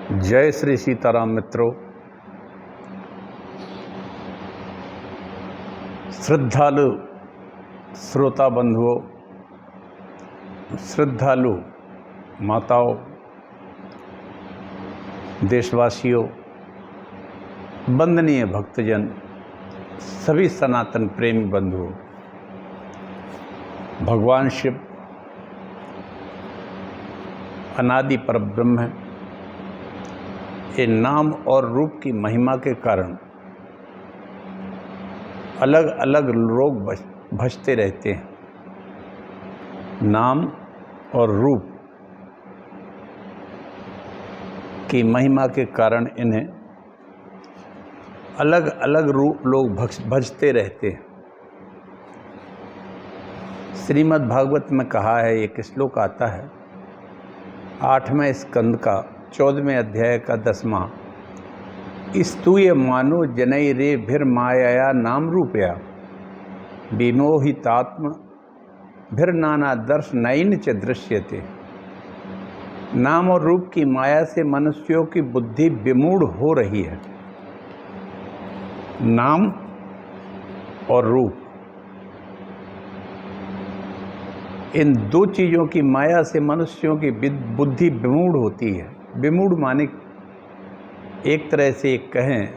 जय श्री सीताराम मित्रों। श्रद्धालु श्रोता बंधुओं, श्रद्धालु माताओं, देशवासियों, वंदनीय भक्तजन, सभी सनातन प्रेमी बंधुओं, भगवान शिव अनादि परब्रह्म है। ये नाम और रूप की महिमा के कारण अलग अलग रोग भजते रहते हैं। नाम और रूप की महिमा के कारण इन्हें अलग अलग रूप लोग भजते रहते हैं। श्रीमद् भागवत में कहा है, एक श्लोक आता है 8वें स्कंद का 14वें अध्याय का 10वां। स्तूय मानो जनई रे भिर माया नाम रूपया विमोहितात्म भिर नाना दर्श नयन च दृश्यते। नाम और रूप की माया से मनुष्यों की बुद्धि विमूढ़ हो रही है। नाम और रूप, इन दो चीज़ों की माया से मनुष्यों की बुद्धि विमूढ़ होती है। विमूढ़ माने एक तरह से कहें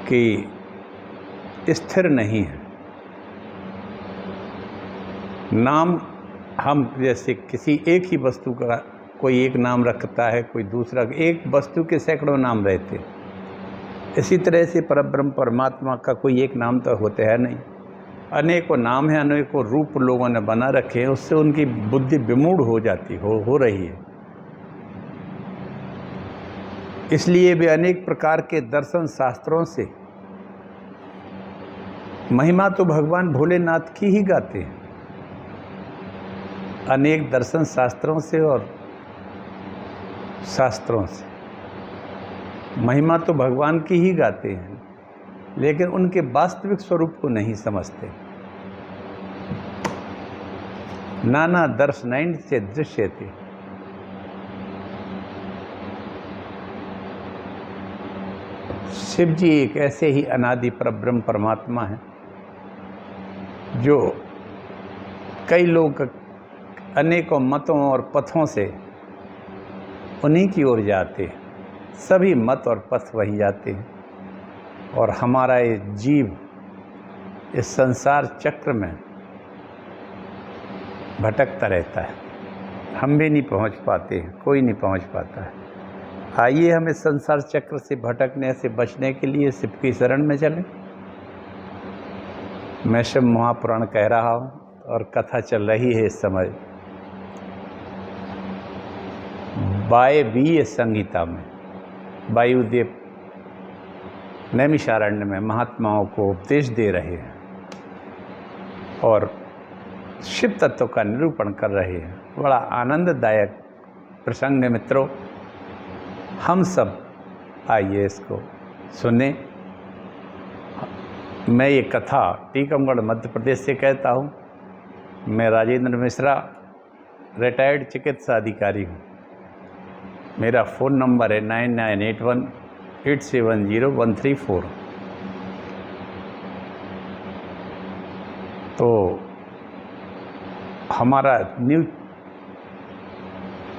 कि स्थिर नहीं है। नाम, हम जैसे किसी एक ही वस्तु का कोई एक नाम रखता है, कोई दूसरा, एक वस्तु के सैकड़ों नाम रहते हैं। इसी तरह से परब्रह्म परमात्मा का कोई एक नाम तो होता है नहीं, अनेकों नाम हैं, अनेकों रूप लोगों ने बना रखे हैं। उससे उनकी बुद्धि विमूढ़ हो जाती हो रही है। इसलिए वे अनेक प्रकार के दर्शन शास्त्रों से महिमा तो भगवान भोलेनाथ की ही गाते हैं। अनेक दर्शन शास्त्रों से और शास्त्रों से महिमा तो भगवान की ही गाते हैं, लेकिन उनके वास्तविक स्वरूप को नहीं समझते। नाना दर्शनैन से दृश्य थे। शिव जी एक ऐसे ही अनादि परब्रह्म परमात्मा है जो कई लोग अनेकों मतों और पथों से उन्हीं की ओर जाते हैं। सभी मत और पथ वहीं जाते हैं, और हमारा ये जीव इस संसार चक्र में भटकता रहता है। हम भी नहीं पहुंच पाते हैं, कोई नहीं पहुंच पाता है। आइए हम इस संसार चक्र से भटकने से बचने के लिए शिव की शरण में चलें। मैं शिव महापुराण कह रहा हूँ और कथा चल रही है इस समय वायवीय संहिता में। वायुदेव नैमिषारण्य में महात्माओं को उपदेश दे रहे हैं और शिव तत्व का निरूपण कर रहे हैं। बड़ा आनंददायक प्रसंग है मित्रों। हम सब आइए इसको सुने। मैं ये कथा टीकमगढ़ मध्य प्रदेश से कहता हूँ। मैं राजेंद्र मिश्रा, रिटायर्ड चिकित्सा अधिकारी हूँ। मेरा फ़ोन नंबर है 9981870134। तो हमारा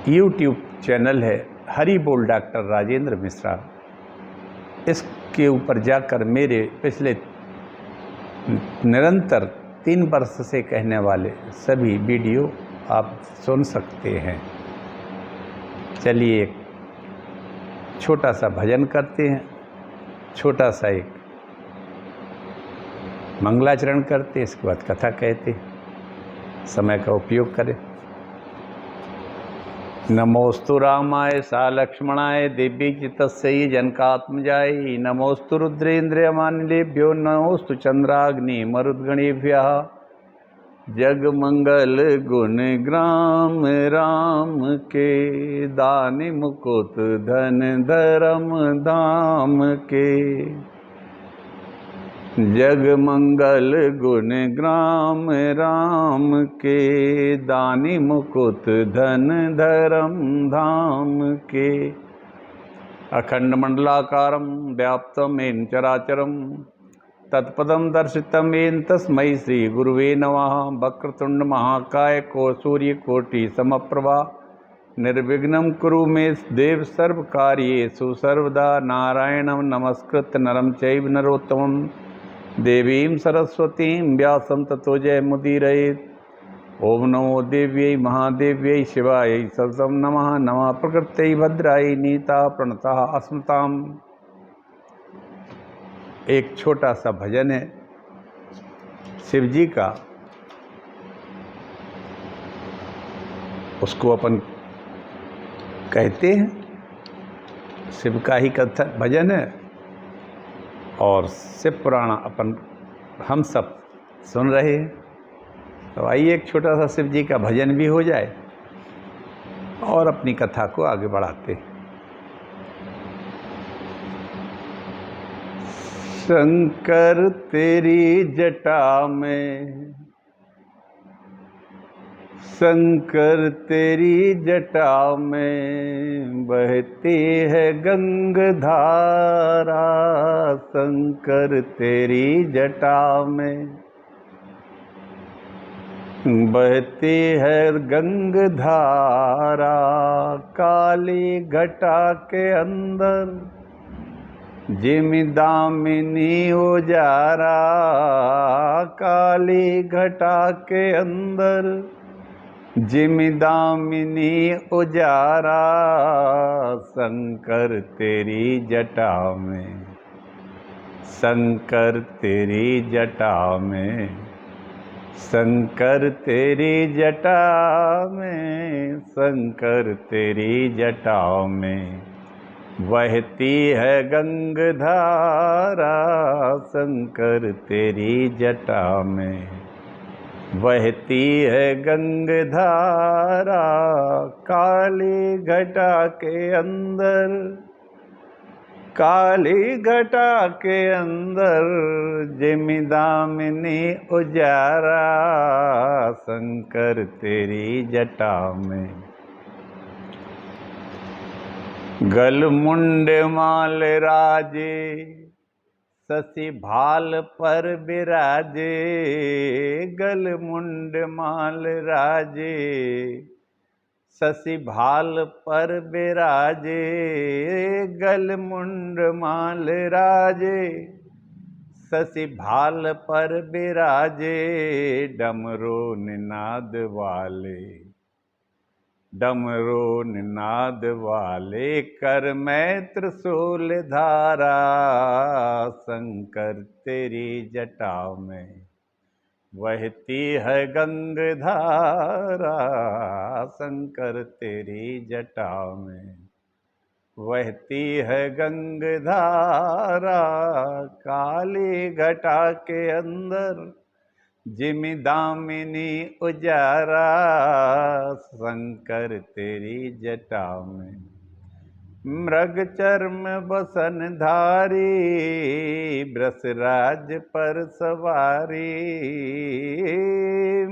यूट्यूब चैनल है हरि बोल डॉक्टर राजेंद्र मिश्रा। इसके ऊपर जाकर मेरे पिछले निरंतर 3 वर्ष से कहने वाले सभी वीडियो आप सुन सकते हैं। चलिए एक छोटा सा भजन करते हैं, छोटा सा एक मंगलाचरण करते हैं, इसके बाद कथा कहते हैं। समय का उपयोग करें। नमोस्तु रामाय सा लक्ष्मणाय दिव्य चित्तस्यै जनकात्मजाय। नमोस्तु रुद्रेन्द्रियमानिलेभ्यो नमोस्तु चंद्राग्नि मरुद्गणेभ्यः। जगमंगल गुण ग्राम राम के दानि मुकुट धन धर्म धाम के। जग मंगल गुण ग्राम राम के, दानी मुकुट धन धर्म धाम के। अखंड मंडलाकारं व्याप्तं येन चराचरं, तत्पदं दर्शितं येन तस्मै श्री गुरुवे नमः। वक्रतुंड महाकाय को सूर्यकोटि समप्रभा, निर्विघ्नं कुरु मे देव सर्वकार्येषु सर्वदा। नारायणं नमस्कृत्य नरं चैव नरोत्तमं, देवीं सरस्वतीं व्यासं ततो जयमुदीरयेत्। ओम नमो देव्यै महादेव्यै शिवायै सततं नमः। नमः प्रकृत्यै भद्रायै नीता प्रणतः अस्मताम्। एक छोटा सा भजन है शिव जी का, उसको अपन कहते हैं, शिव का ही कथा भजन है और शिव पुराण अपन हम सब सुन रहे हैं। तो आइए एक छोटा सा शिव जी का भजन भी हो जाए और अपनी कथा को आगे बढ़ाते हैं। शंकर तेरी जटा में, शंकर तेरी जटा में बहती है गंगाधारा। शंकर तेरी जटा में बहती है गंगाधारा। काली घटा के अंदर जिमि दामिनी उजारा। काली घटा के अंदर जिमि दामिनी उजारा। शंकर तेरी जटा में, शंकर तेरी जटा में, शंकर तेरी जटा में, शंकर तेरी जटा में बहती है गंगाधारा। शंकर तेरी जटा में बहती है गंगाधारा। काली घटा के अंदर, काली घटा के अंदर जिमि दामिनी उजारा। शंकर तेरी जटा में गल मुंड माल राजे, शशि भाल पर विराजे। गल मुंड माल राजे, शशि भाल पर विराजे। गल मुंड माल राजे, शशि भाल पर विराजे। डमरू निनाद वाले, डमरू निनाद वाले कर में त्रिशूल धारा। शंकर तेरी जटा में बहती है गंगाधारा। शंकर तेरी जटा में बहती है गंगाधारा। काली घटा के अंदर जिमि दामिनी उजारा। शंकर तेरी जटा में मृग चर्म बसन धारी। वृषराज पर सवारी,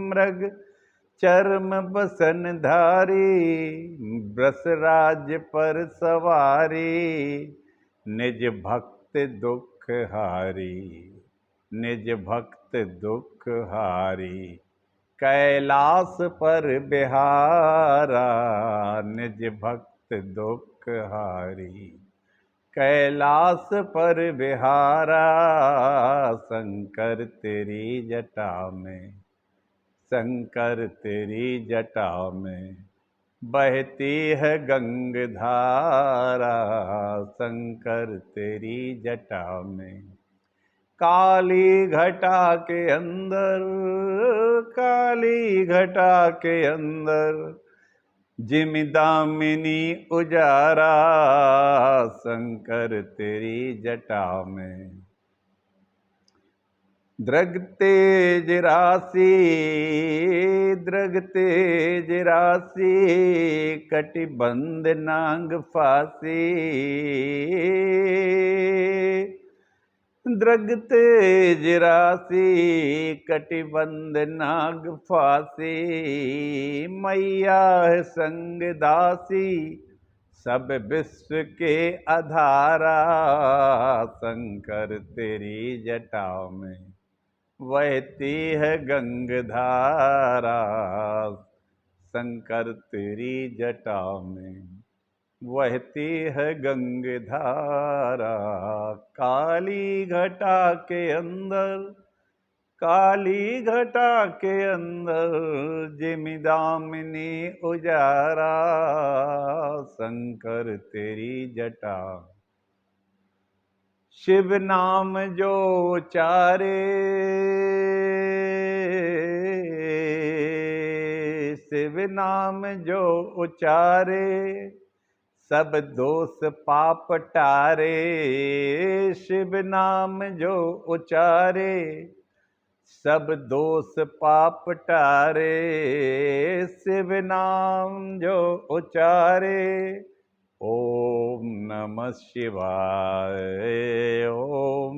मृग चर्म बसन धारी। वृषराज पर सवारी, निज भक्त दुख हारी, निज भक्त दुख हारी। कैलाश पर बिहारा, निज भक्त दुख हारी। कैलाश पर बिहारा। शंकर तेरी जटा में, शंकर तेरी जटा में बहती है गंगाधारा। शंकर तेरी जटा में काली घटा के अंदर, काली घटा के अंदर जिमि दामिनी उजारा। शंकर तेरी जटा में दृग तेज राशि, दृग तेज राशि। कटिबंध नांग फांसी, दृग तेज राशि कटिबंध नाग फांसी, मैया है संग दासी सब विश्व के आधारा। शंकर तेरी जटा में बहती है गंगधारा, शंकर तेरी जटा में बहती है गंगधारा। काली घटा के अंदर, काली घटा के अंदर जिमिदामिनी उजारा। शंकर तेरी जटा, शिव नाम जो उचारे, शिव नाम जो उचारे सब दोष पाप टारे। शिव नाम जो उचारे सब दोष पाप टारे। शिव नाम जो उचारे, ओम नमः शिवाय, ओम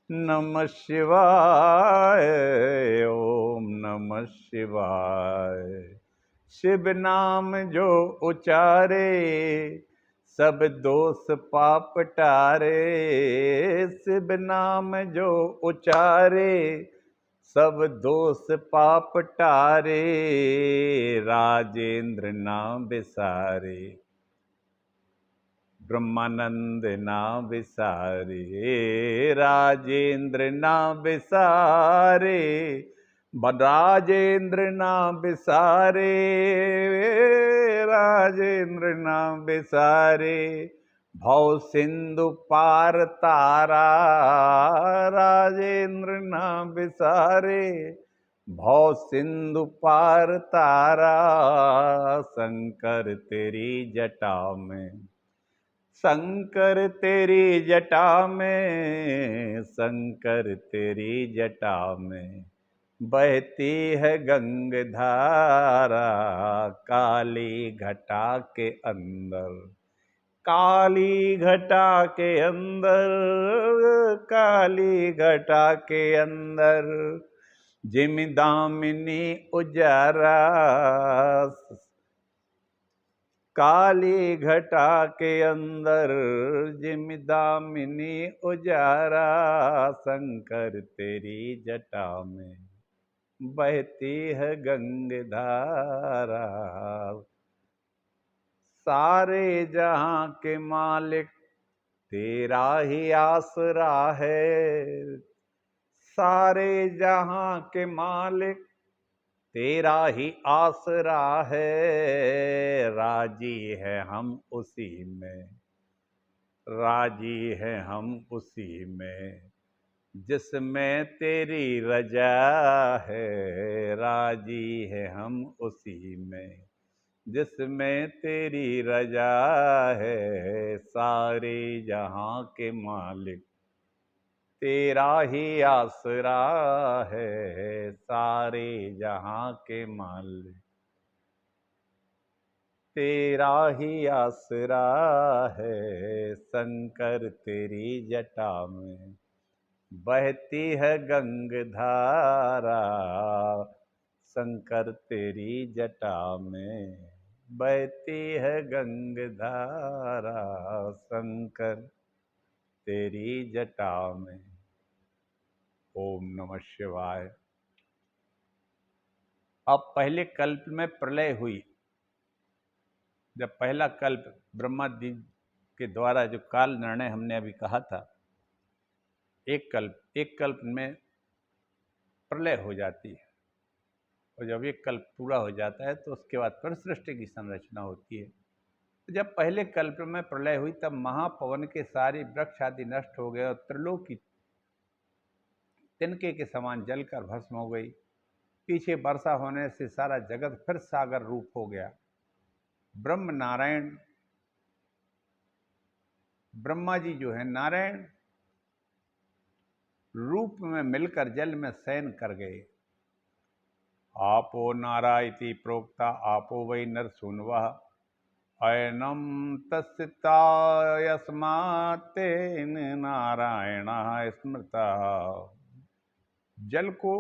नमः शिवाय, ओम नमः शिवाय। शिव नाम जो उचारे सब दोष पाप टारे। शिव नाम जो उचारे सब दोष पाप टारे। राजेंद्र नाम विसारे ब्रह्मानंद ना विसारे। राजेंद्र ना विसारे राजेंद्र ना विसारे। राजेंद्र ना विसारे भव सिंधु पार तारा। राजेंद्र ना विसारे भव सिंधु पार तारा। शंकर तेरी जटा में, शंकर तेरी जटा में, शंकर तेरी जटा में बहती है गंगधारा। काली घटा के अंदर, काली घटा के अंदर, काली घटा के अंदर जिमिदामिनी उजारा। काली घटा के अंदर जिमिदामिनी उजारा। शंकर तेरी जटा में बहती है गंगधारा। सारे जहां के मालिक तेरा ही आसरा है। सारे जहां के मालिक तेरा ही आसरा है। राजी है हम उसी में, राजी है हम उसी में जिसमें तेरी रजा है। राजी है हम उसी में जिसमें तेरी रजा है। सारे जहां के मालिक तेरा ही आसरा है। सारे जहां के मालिक तेरा ही आसरा है। शंकर तेरी जटा में बहती है गंगधारा। शंकर तेरी जटा में बहती है गंगधारा। शंकर तेरी जटा में। ओम नमः शिवाय। अब पहले कल्प में प्रलय हुई, जब पहला कल्प ब्रह्मा जी के द्वारा जो काल निर्णय हमने अभी कहा था, एक कल्प में प्रलय हो जाती है, और जब एक कल्प पूरा हो जाता है तो उसके बाद फिर सृष्टि की संरचना होती है। तो जब पहले कल्प में प्रलय हुई तब महापवन के सारे वृक्ष आदि नष्ट हो गए और त्रिलोकी तिनके के समान जलकर भस्म हो गई। पीछे वर्षा होने से सारा जगत फिर सागर रूप हो गया। ब्रह्म नारायण, ब्रह्मा जी जो है नारायण रूप में मिलकर जल में शयन कर गए। आपो नारा इति प्रोक्ता आपो वै नर सूनवः अयनम तस्ता यस्मात्तेन नारायण स्मृता। जल को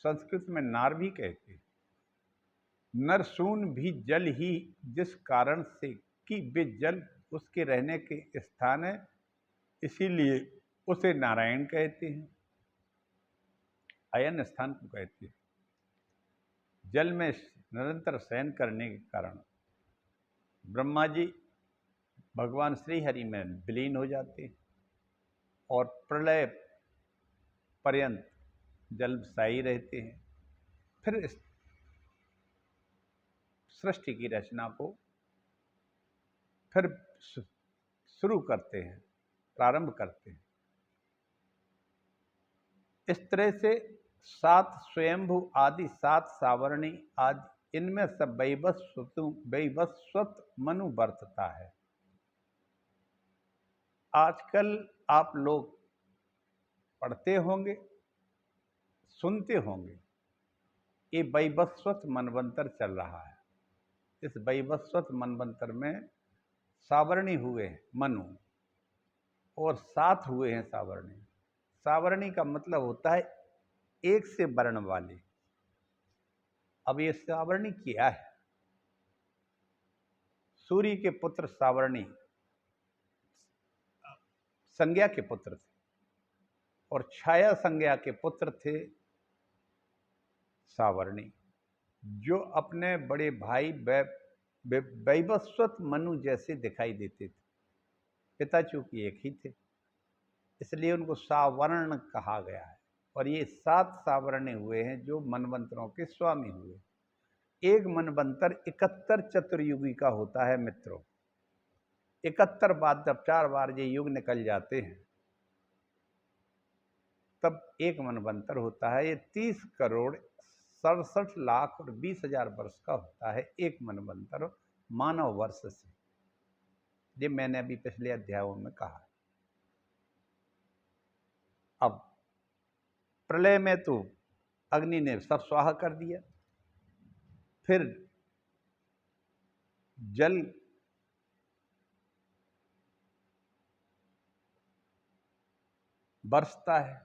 संस्कृत में नार भी कहते हैं। नरसून भी जल ही, जिस कारण से कि वे जल उसके रहने के स्थान है, इसीलिए उसे नारायण कहते हैं। अयन स्थान को कहते हैं। जल में निरंतर शयन करने के कारण ब्रह्मा जी भगवान श्री हरि में विलीन हो जाते हैं और प्रलय पर्यंत जल स्थायी रहते हैं। फिर इस सृष्टि की रचना को फिर शुरू करते हैं, प्रारंभ करते हैं। इस तरह से 7 स्वयंभू आदि 7 सावरणी आदि, इनमें सब वैवस्वत मनु बरतता है। आजकल आप लोग पढ़ते होंगे, सुनते होंगे, ये वैवस्वत मनवंतर चल रहा है। इस वैवस्वत मनवंतर में सावरणी हुए मनु और 7 हुए हैं सावरणी। सावरणी का मतलब होता है एक से वर्ण वाले। अब ये सावरणी क्या है? सूर्य के पुत्र सावरणी संज्ञा के पुत्र थे और छाया संज्ञा के पुत्र थे सावरणी, जो अपने बड़े भाई वैवस्वत मनु जैसे दिखाई देते थे। पिता चूंकि एक ही थे, इसलिए उनको सावर्ण कहा गया है। और ये 7 सावरणे हुए हैं जो मनवंतरों के स्वामी हुए। एक मनवंतर 71 चतुर्युगी का होता है मित्रों। 71 बाद जब 4 बार ये युग निकल जाते हैं तब एक मनवंतर होता है। ये 30 करोड़ 67 लाख और 20,000 वर्ष का होता है एक मनवंतर मानव वर्ष से। ये मैंने अभी पिछले अध्यायों में कहा। अब प्रलय में तो अग्नि ने सब स्वाहा कर दिया, फिर जल बरसता है,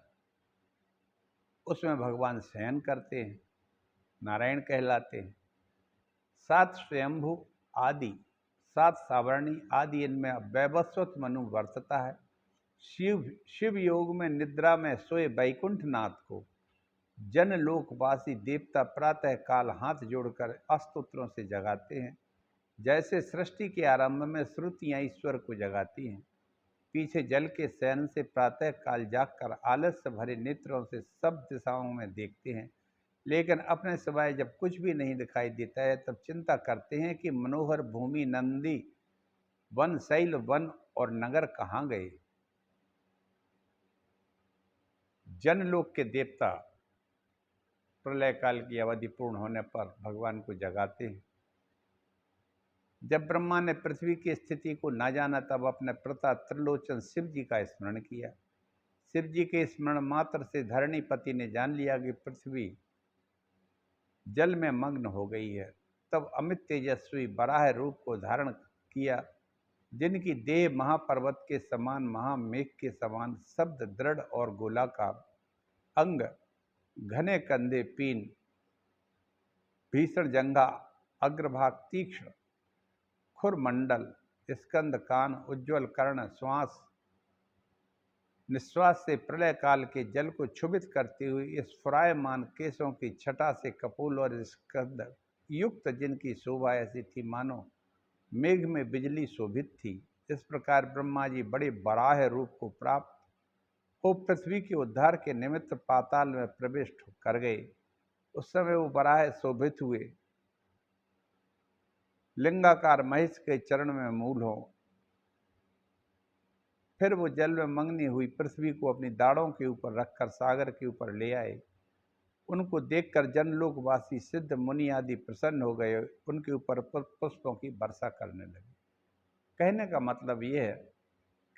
उसमें भगवान शयन करते हैं, नारायण कहलाते हैं। 7 स्वयंभू आदि 7 सावरणी आदि, इनमें वैवस्वत मनु वर्तता है। शिव योग में निद्रा में सोए वैकुंठनाथ को जनलोकवासी देवता प्रातः काल हाथ जोड़कर स्तोत्रों से जगाते हैं। जैसे सृष्टि के आरंभ में श्रुतियाँ ईश्वर को जगाती हैं, पीछे जल के शयन से प्रातः काल जागकर आलस्य भरे नेत्रों से सब दिशाओं में देखते हैं, लेकिन अपने सिवाय जब कुछ भी नहीं दिखाई देता है तब चिंता करते हैं कि मनोहर भूमि, नंदी वन, शैल वन और नगर कहाँ गए। जनलोक के देवता प्रलय काल की अवधि पूर्ण होने पर भगवान को जगाते हैं। जब ब्रह्मा ने पृथ्वी की स्थिति को ना जाना तब अपने पिता त्रिलोचन शिव जी का स्मरण किया। शिव जी के स्मरण मात्र से धरणीपति ने जान लिया कि पृथ्वी जल में मग्न हो गई है। तब अमित तेजस्वी बराह रूप को धारण किया, जिनकी देह महापर्वत के समान, महामेघ के समान, शब्द दृढ़ और गोलाकार, अंग घने कंधे, पीन भीषण जंघा, अग्रभाग तीक्ष्ण, खुरमंडल, स्कंद, कान उज्ज्वल, कर्ण, श्वास निश्वास से प्रलय काल के जल को क्षुभित करती हुई इस फुरायमान केशों की छटा से कपूल और स्कंद युक्त, जिनकी शोभा ऐसी थी मानो मेघ में बिजली शोभित थी। इस प्रकार ब्रह्मा जी बड़े बराह रूप को प्राप्त हो पृथ्वी के उद्धार के निमित्त पाताल में प्रवेश कर गए। उस समय वो बराह शोभित हुए लिंगाकार महेश के चरण में मूल हो। फिर वो जल में मंगनी हुई पृथ्वी को अपनी दाढ़ों के ऊपर रखकर सागर के ऊपर ले आए। उनको देखकर जनलोकवासी सिद्ध मुनि आदि प्रसन्न हो गए, उनके ऊपर पुष्पों की वर्षा करने लगे। कहने का मतलब ये है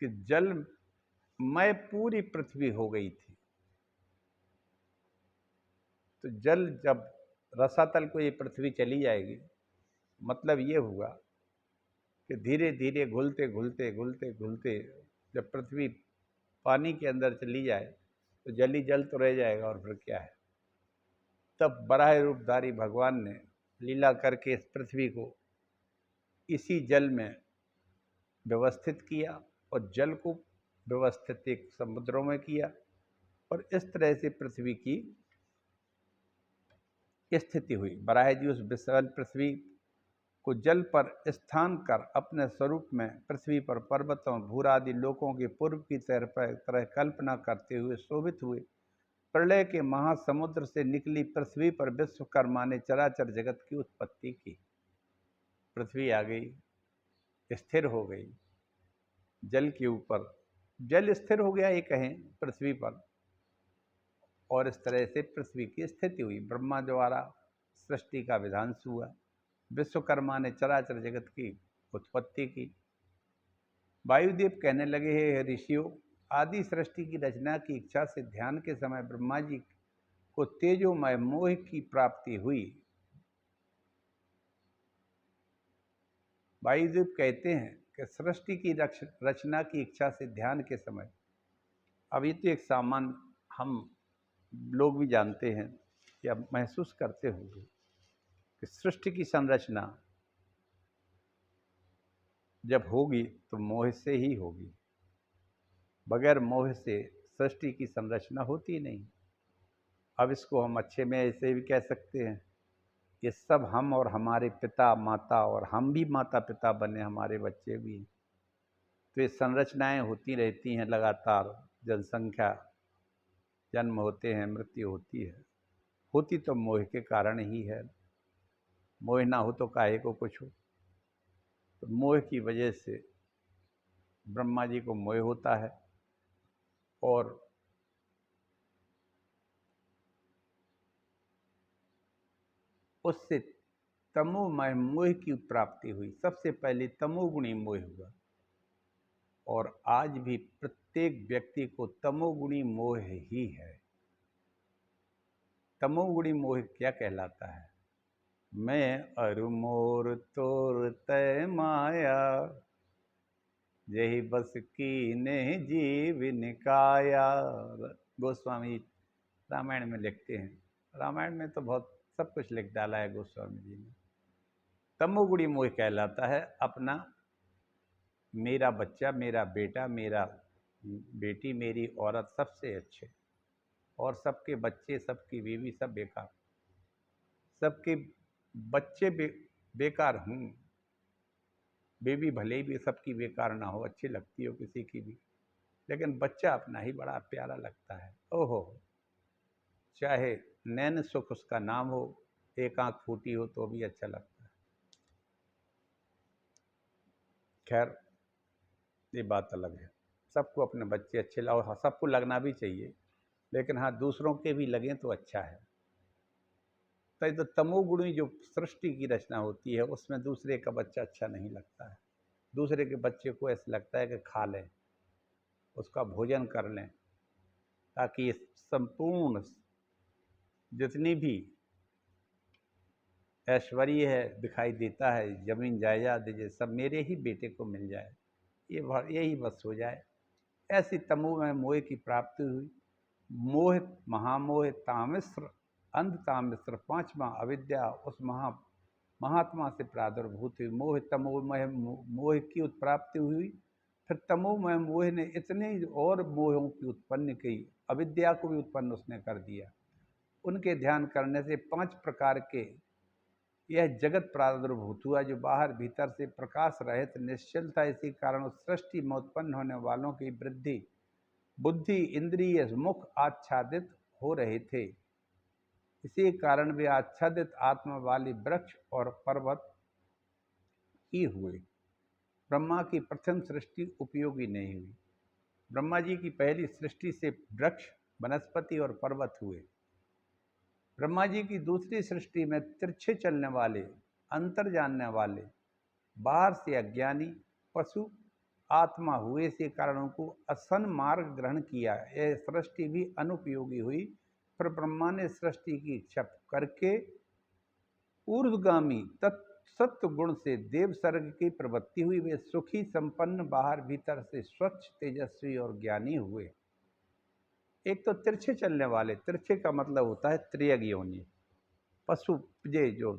कि जलमय पूरी पृथ्वी हो गई थी। तो जल जब रसातल को ये पृथ्वी चली जाएगी, मतलब ये हुआ कि धीरे धीरे घुलते घुलते घुलते घुलते जब पृथ्वी पानी के अंदर चली जाए तो जल ही जल तो रह जाएगा, और फिर क्या है। तब बराह रूपधारी भगवान ने लीला करके इस पृथ्वी को इसी जल में व्यवस्थित किया, और जल को व्यवस्थित एक समुद्रों में किया, और इस तरह से पृथ्वी की स्थिति हुई। बराह जी उस विशाल पृथ्वी को जल पर स्थान कर अपने स्वरूप में पृथ्वी पर पर्वतों भूरादि लोकों के पूर्व की तरह कल्पना करते हुए शोभित हुए। प्रलय के महासमुद्र से निकली पृथ्वी पर विश्वकर्मा ने चराचर जगत की उत्पत्ति की। पृथ्वी आ गई, स्थिर हो गई जल के ऊपर, जल स्थिर हो गया ये कहें पृथ्वी पर, और इस तरह से पृथ्वी की स्थिति हुई। ब्रह्मा द्वारा सृष्टि का विधान हुआ, विश्वकर्मा ने चराचर जगत की उत्पत्ति की। वायुदेव कहने लगे, हे ऋषियों, आदि सृष्टि की रचना की इच्छा से ध्यान के समय ब्रह्मा जी को तेजोमय मोह की प्राप्ति हुई। वायुदेव कहते हैं कि सृष्टि की रचना की इच्छा से ध्यान के समय, अब ये तो एक सामान्य हम लोग भी जानते हैं या महसूस करते होंगे कि सृष्टि की संरचना जब होगी तो मोह से ही होगी, बगैर मोह से सृष्टि की संरचना होती नहीं। अब इसको हम अच्छे में ऐसे भी कह सकते हैं, ये सब हम और हमारे पिता माता, और हम भी माता पिता बने, हमारे बच्चे भी, तो ये संरचनाएं होती रहती हैं लगातार। जनसंख्या, जन्म होते हैं, मृत्यु होती है, होती तो मोह के कारण ही है। मोह ना हो तो काहे को कुछ हो। तो मोह की वजह से ब्रह्मा जी को मोह होता है, और उससे तमोमय मोह की प्राप्ति हुई। सबसे पहले तमोगुणी मोह हुआ, और आज भी प्रत्येक व्यक्ति को तमोगुणी मोह ही है। तमोगुणी मोह क्या कहलाता है? मैं अरु मोर तोर तय माया, यही बस की ने जीव निकाया। गोस्वामी रामायण में लिखते हैं। रामायण में तो बहुत सब कुछ लिख डाला है गोस्वामी जी ने। तमोगुणी मोह कहलाता है अपना, मेरा बच्चा, मेरा बेटा, मेरा बेटी, मेरी औरत सबसे अच्छे, और सबके बच्चे, सबकी बीवी सब बेकार, सबके बच्चे बेकार हूँ, बेबी भले भी सबकी बेकार ना हो, अच्छी लगती हो किसी की भी, लेकिन बच्चा अपना ही बड़ा प्यारा लगता है। ओहो, चाहे नैन सुख उसका नाम हो, एक आंख फूटी हो तो भी अच्छा लगता है। खैर ये बात अलग है, सबको अपने बच्चे अच्छे लगो, हाँ सबको लगना भी चाहिए, लेकिन हाँ दूसरों के भी लगें तो अच्छा है। तो तमोगुणी जो सृष्टि की रचना होती है उसमें दूसरे का बच्चा अच्छा नहीं लगता है। दूसरे के बच्चे को ऐसा लगता है कि खा लें, उसका भोजन कर लें, ताकि संपूर्ण जितनी भी ऐश्वर्य है दिखाई देता है, जमीन जायदाद ये सब मेरे ही बेटे को मिल जाए, यही बस हो जाए। ऐसी तमो में मोह की प्राप्ति हुई। मोह, महामोह, तामिश्र, अंध तामिश्र, पांचवा अविद्या उस महात्मा से प्रादुर्भूत हुई। मोह तमोमय मोह की उत्प्राप्ति हुई। फिर तमोमय मोह ने इतने और मोहों की उत्पन्न की, अविद्या को भी उत्पन्न उसने कर दिया। उनके ध्यान करने से 5 प्रकार के यह जगत प्रादुर्भूत हुआ, जो बाहर भीतर से प्रकाश रहित निश्चल था। इसी कारण उस सृष्टि में उत्पन्न होने वालों की वृद्धि बुद्धि इंद्रिय मुख आच्छादित हो रहे थे। इसी कारण वे आच्छादित आत्मा वाली वृक्ष और पर्वत ही हुए। ब्रह्मा की प्रथम सृष्टि उपयोगी नहीं हुई। ब्रह्मा जी की पहली सृष्टि से वृक्ष, वनस्पति और पर्वत हुए। ब्रह्मा जी की दूसरी सृष्टि में तिरछे चलने वाले, अंतर जानने वाले, बाहर से अज्ञानी पशु आत्मा हुए, से कारण उनको असन मार्ग ग्रहण किया। यह सृष्टि भी अनुपयोगी हुई। फिर ब्रह्मा ने सृष्टि की इच्छा करके ऊर्ध्वगामी सत्व गुण से देव सर्ग की प्रवृत्ति हुई। वे सुखी संपन्न, बाहर भीतर से स्वच्छ, तेजस्वी और ज्ञानी हुए। एक तो तिरछे चलने वाले, तिरछे का मतलब होता है त्रियग योनि। पशु ये जो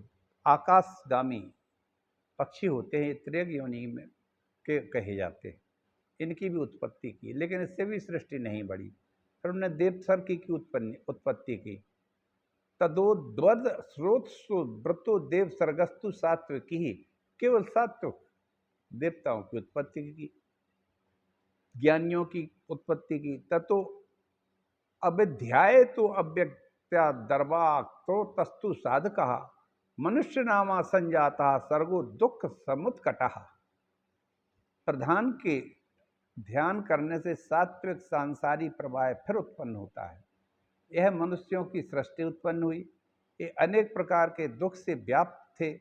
आकाशगामी पक्षी होते हैं, ये त्रियग योनि में के कहे जाते हैं। इनकी भी उत्पत्ति की, लेकिन इससे भी सृष्टि नहीं बढ़ी। फिर उन्होंने देव सर्ग की उत्पत्ति की। तदोद्वद स्रोतसु व्रतो देव सर्गस्तु सात्विकी ही, केवल सात्विक देवताओं की उत्पत्ति की, ज्ञानियों की उत्पत्ति की। ततो अविध्याय तो अव्यक्त्या दर्वा तो तस्तु साधका मनुष्य नामा संजाता सर्गो दुख समुत्कटा। प्रधान के ध्यान करने से सात्विक सांसारी प्रवाह फिर उत्पन्न होता है। यह मनुष्यों की सृष्टि उत्पन्न हुई। ये अनेक प्रकार के दुख से व्याप्त थे,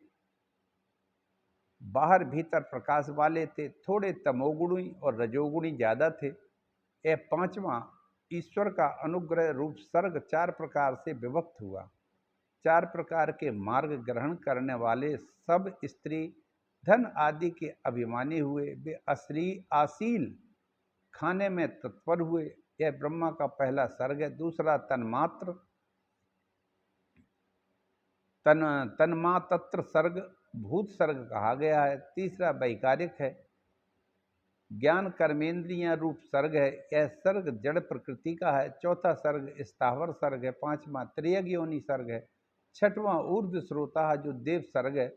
बाहर भीतर प्रकाश वाले थे, थोड़े तमोगुणी और रजोगुणी ज़्यादा थे। यह पांचवा ईश्वर का अनुग्रह रूप सर्ग चार प्रकार से विभक्त हुआ। चार प्रकार के मार्ग ग्रहण करने वाले सब स्त्री धन आदि के अभिमानी हुए। वे आशील खाने में तत्पर हुए। यह ब्रह्मा का पहला सर्ग है। दूसरा तन्मात्र तन्मात्र सर्ग भूत सर्ग कहा गया है। तीसरा वैकारिक है, ज्ञान कर्मेंद्रियां रूप सर्ग है। यह सर्ग जड़ प्रकृति का है। चौथा सर्ग स्थावर सर्ग है। पांचवा त्रियग योनि सर्ग है। छठवां ऊर्ध्व स्रोता है जो देव सर्ग है।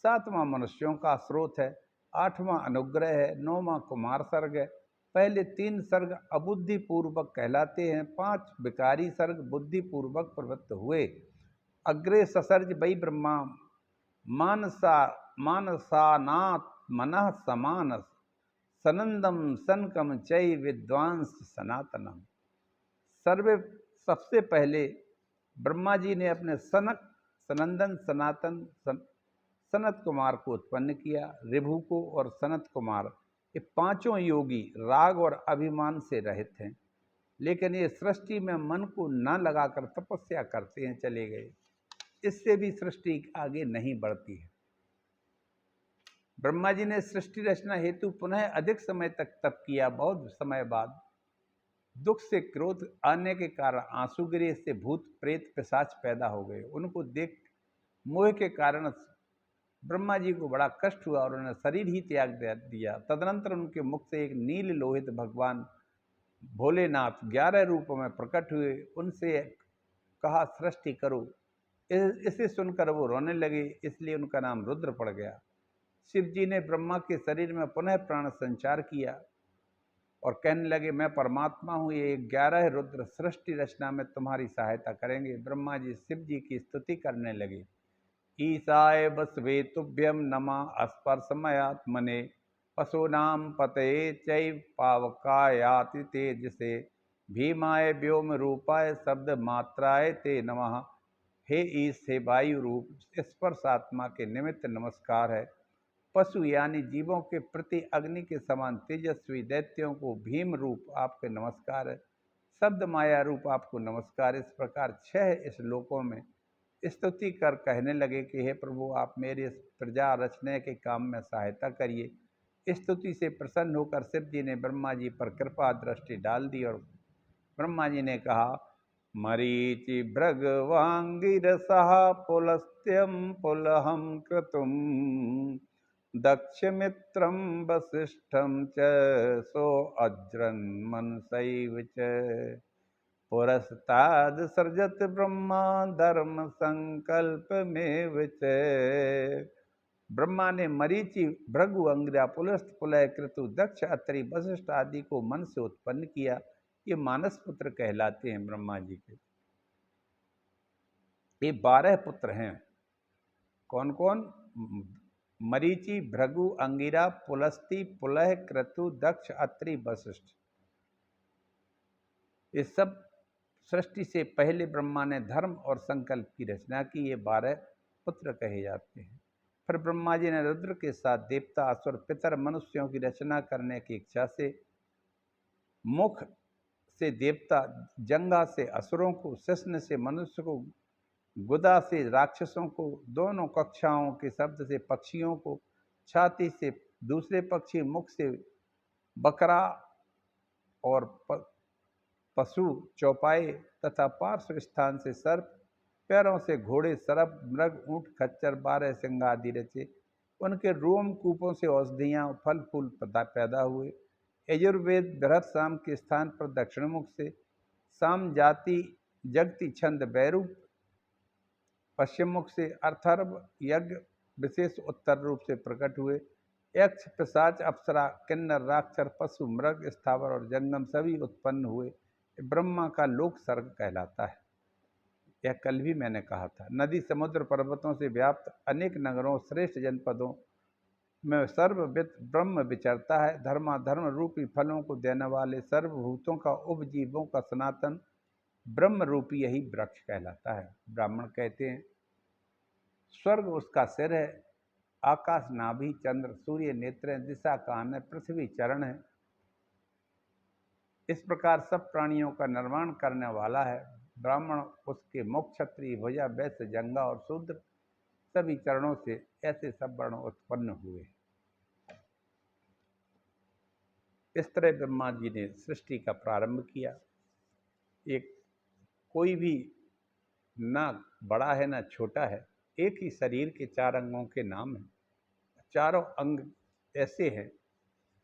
सातवां मनुष्यों का स्रोत है। आठवां अनुग्रह है। नौवां कुमार सर्ग है। पहले तीन सर्ग अबुद्धि पूर्वक कहलाते हैं। पांच विकारी सर्ग बुद्धि पूर्वक प्रवृत्त हुए। अग्रे ससर्ज वै ब्रह्मा मानसानात् मनः समानस सनंदम सनकम चै विद्वांस सनातनम। सबसे पहले ब्रह्मा जी ने अपने सनंदन सनातन सनत कुमार को उत्पन्न किया। ऋभु को और सनत कुमार, ये पांचों योगी राग और अभिमान से रहित हैं, लेकिन ये सृष्टि में मन को न लगाकर तपस्या करते हैं, चले गए। इससे भी सृष्टि आगे नहीं बढ़ती है। ब्रह्मा जी ने सृष्टि रचना हेतु पुनः अधिक समय तक तप किया। बहुत समय बाद दुख से क्रोध आने के कारण आंसू गिरे। इससे भूत प्रेत पिशाच पैदा हो गए। उनको देख मोह के कारण ब्रह्मा जी को बड़ा कष्ट हुआ और उन्होंने शरीर ही त्याग दिया। तदनंतर उनके मुख से एक नील लोहित भगवान भोलेनाथ 11 रूपों में प्रकट हुए। उनसे कहा सृष्टि करो। इसे सुनकर वो रोने लगे, इसलिए उनका नाम रुद्र पड़ गया। शिव जी ने ब्रह्मा के शरीर में पुनः प्राण संचार किया और कहने लगे मैं परमात्मा हूँ। ये 11 रुद्र सृष्टि रचना में तुम्हारी सहायता करेंगे। ब्रह्मा जी शिव जी की स्तुति करने लगे। ईसाय बसवे तुभ्यम नमः स्पर्शमयात्मने पशूनाम पतये चैव पावकायाति तेजसे भीमाय व्योम रूपाय शब्द मात्राय ते नमः। हे ईश, हे वायु रूप स्पर्शात्मा के निमित्त नमस्कार है। पशु यानी जीवों के प्रति अग्नि के समान तेजस्वी दैत्यों को भीम रूप आपके नमस्कार है। शब्द माया रूप आपको नमस्कार। इस प्रकार 6 श्लोकों में स्तुति कर कहने लगे कि हे प्रभु, आप मेरे प्रजा रचने के काम में सहायता करिए। स्तुति से प्रसन्न होकर शिव जी ने ब्रह्मा जी पर कृपा दृष्टि डाल दी और ब्रह्मा जी ने कहा मरीचि भृगवांगिरसः पुलस्त्यं पुलहं क्रतुं दक्षमित्रं वसिष्ठं च सो अज्रन्मनसैव च पुरस्ताद सृजत ब्रह्मा धर्म संकल्पमेव च। ब्रह्मा ने मरीचि भृगु अंगिरा पुलस्त पुलह क्रतु दक्ष अत्रि वशिष्ठ आदि को मन से उत्पन्न किया। ये मानस पुत्र कहलाते हैं ब्रह्मा जी के। ये 12 पुत्र हैं। कौन कौन? मरीचि भृगु अंगिरा पुलस्ती पुलह क्रतु दक्ष अत्रि वशिष्ठ। ये सब सृष्टि से पहले ब्रह्मा ने धर्म और संकल्प की रचना की। ये 12 पुत्र कहे जाते हैं। फिर ब्रह्मा जी ने रुद्र के साथ देवता असुर पितर मनुष्यों की रचना करने की इच्छा से मुख से देवता, जंघा से असुरों को, शिश्न से मनुष्य को, गुदा से राक्षसों को, दोनों कक्षाओं के शब्द से पक्षियों को, छाती से दूसरे पक्षी, मुख से बकरा और पशु चौपाए तथा पार्श्व स्थान से सर्प, पैरों से घोड़े, सरप, मृग, ऊंट, खच्चर, 12 सिंह आदि रचे। उनके रोम कूपों से औषधियाँ, फल फूल पैदा हुए। यजुर्वेद बृहत साम के स्थान पर दक्षिण मुख से साम जाति जगति छंद बैरूप, पश्चिम मुख से अर्थर्व यज्ञ विशेष उत्तर रूप से प्रकट हुए। यक्ष, पिशाच, अप्सरा, किन्नर, राक्षर, पशु, मृग, स्थावर और जंगम सभी उत्पन्न हुए। ब्रह्मा का लोक सर्ग कहलाता है। यह कल भी मैंने कहा था। नदी, समुद्र, पर्वतों से व्याप्त अनेक नगरों, श्रेष्ठ जनपदों में सर्वविद ब्रह्म विचरता है। धर्माधर्म रूपी फलों को देने वाले सर्वभूतों का, उपजीवों का सनातन ब्रह्म रूपी यही वृक्ष कहलाता है। ब्राह्मण कहते हैं स्वर्ग उसका सिर है, आकाश नाभि, चंद्र सूर्य नेत्र है, दिशा कान है, पृथ्वी चरण है। इस प्रकार सब प्राणियों का निर्माण करने वाला है। ब्राह्मण उसके मुख, क्षत्रिय भुजा, वैश्य जंगा और शूद्र सभी चरणों से ऐसे सब वर्ण उत्पन्न हुए। इस तरह ब्रह्मा जी ने सृष्टि का प्रारंभ किया। एक कोई भी ना बड़ा है ना छोटा है, एक ही शरीर के 4 अंगों के नाम हैं। चारों अंग ऐसे हैं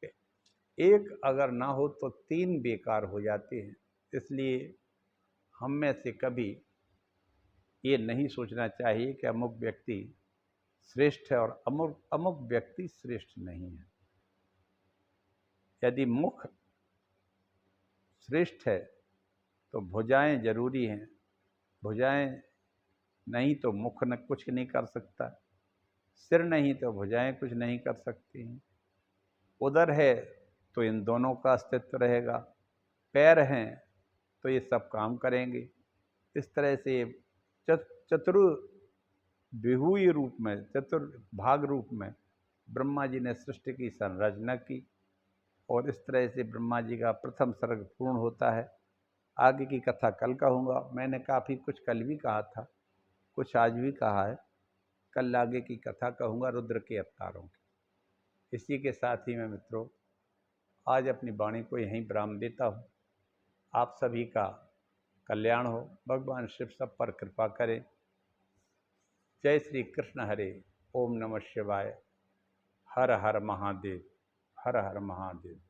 कि एक अगर ना हो तो 3 बेकार हो जाते हैं। इसलिए हम में से कभी ये नहीं सोचना चाहिए कि अमुक व्यक्ति श्रेष्ठ है और अमुक व्यक्ति श्रेष्ठ नहीं है। यदि मुख श्रेष्ठ है तो भुजाएं जरूरी हैं। भुजाएं नहीं तो मुख न कुछ नहीं कर सकता, सिर नहीं तो भुजाएं कुछ नहीं कर सकती हैं। उदर है तो इन दोनों का अस्तित्व रहेगा, पैर हैं तो ये सब काम करेंगे। इस तरह से चतुर्विहूय रूप में, चतुर्भाग रूप में ब्रह्मा जी ने सृष्टि की संरचना की और इस तरह से ब्रह्मा जी का प्रथम सर्ग पूर्ण होता है। आगे की कथा कल कहूँगा। मैंने काफ़ी कुछ कल भी कहा था, कुछ आज भी कहा है। कल आगे की कथा कहूँगा रुद्र के अवतारों की। इसी के साथ ही मैं मित्रों आज अपनी वाणी को यहीं विराम देता हूँ। आप सभी का कल्याण हो, भगवान शिव सब पर कृपा करें। जय श्री कृष्ण हरे। ओम नमः शिवाय। हर हर महादेव। हर हर महादेव।